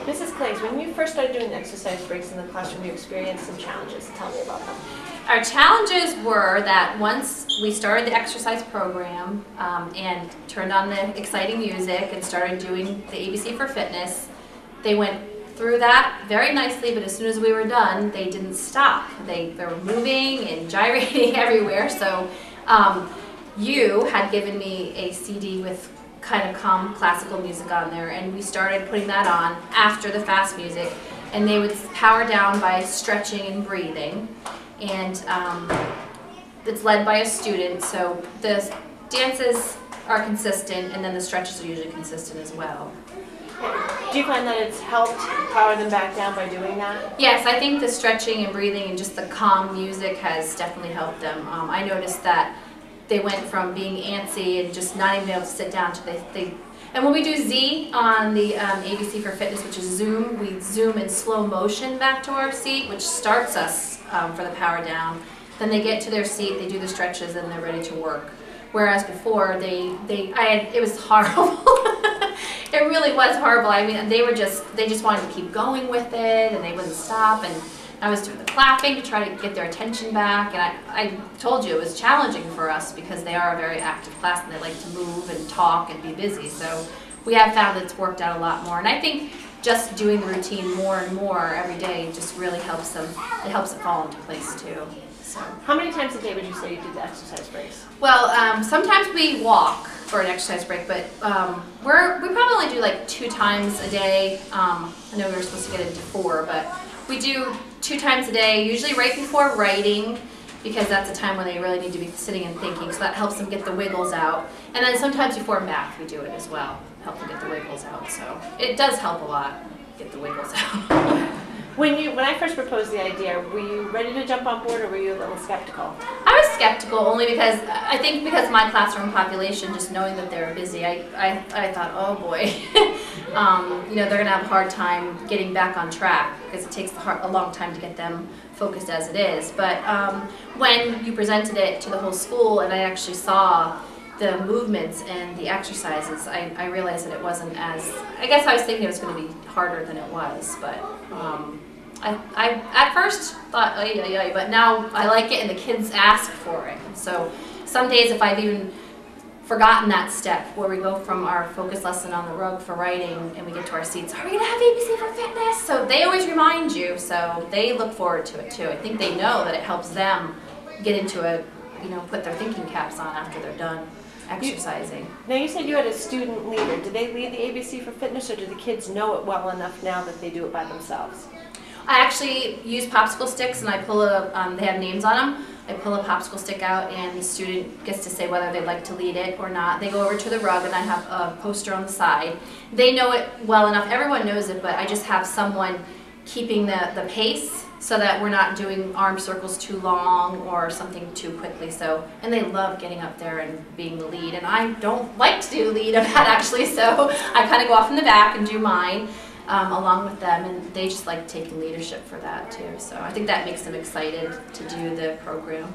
Mrs. Clays, when you first started doing exercise breaks in the classroom, you experienced some challenges. Tell me about them. Our challenges were that once we started the exercise program and turned on the exciting music and started doing the ABC for Fitness, they went through that very nicely, but as soon as we were done, they didn't stop. They were moving and gyrating everywhere. So you had given me a CD with kind of calm classical music on there, and we started putting that on after the fast music, and they would power down by stretching and breathing. And it's led by a student, so the dances are consistent, and then the stretches are usually consistent as well. Do you find that it's helped power them back down by doing that? Yes, I think the stretching and breathing and just the calm music has definitely helped them. I noticed that they went from being antsy and just not even able to sit down to and when we do Z on the ABC for Fitness, which is Zoom, we zoom in slow motion back to our seat, which starts us for the power down. Then they get to their seat, they do the stretches, and they're ready to work. Whereas before, it was horrible. It really was horrible. I mean, they just wanted to keep going with it, and they wouldn't stop. And I was doing the clapping to try to get their attention back. And I told you it was challenging for us because they are a very active class and they like to move and talk and be busy. So we have found that it's worked out a lot more. And I think just doing the routine more and more every day just really helps them. It helps it fall into place too. So. How many times a day would you say you do the exercise breaks? Well, sometimes we walk for an exercise break, but we probably only do like 2 times a day. I know we were supposed to get into 4, but we do 2 times a day, usually right before writing, because that's a time when they really need to be sitting and thinking, so that helps them get the wiggles out. And then sometimes before math we do it as well, help them get the wiggles out. So it does help a lot, get the wiggles out. When I first proposed the idea, were you ready to jump on board, or were you a little skeptical? I was skeptical only because I think because of my classroom population, just knowing that they're busy, I thought, oh boy, you know, they're going to have a hard time getting back on track because it takes a long time to get them focused as it is. But when you presented it to the whole school and I actually saw the movements and the exercises, I realized that it wasn't as, I guess I was thinking it was going to be harder than it was, but I at first thought, but now I like it and the kids ask for it. So some days if I've even forgotten that step where we go from our focus lesson on the rug for writing and we get to our seats, are we going to have ABC for Fitness? So they always remind you, so they look forward to it too. I think they know that it helps them get into a, you know, put their thinking caps on after they're done exercising. Now you said you had a student leader. Do they lead the ABC for Fitness, or do the kids know it well enough now that they do it by themselves? I actually use popsicle sticks and I pull they have names on them. I pull a popsicle stick out and the student gets to say whether they'd like to lead it or not. They go over to the rug and I have a poster on the side. They know it well enough. Everyone knows it, but I just have someone keeping the pace so that we're not doing arm circles too long or something too quickly. So, and they love getting up there and being the lead. And I don't like to do the lead of that actually, so I kind of go off in the back and do mine along with them, and they just like taking leadership for that too. So I think that makes them excited to do the program.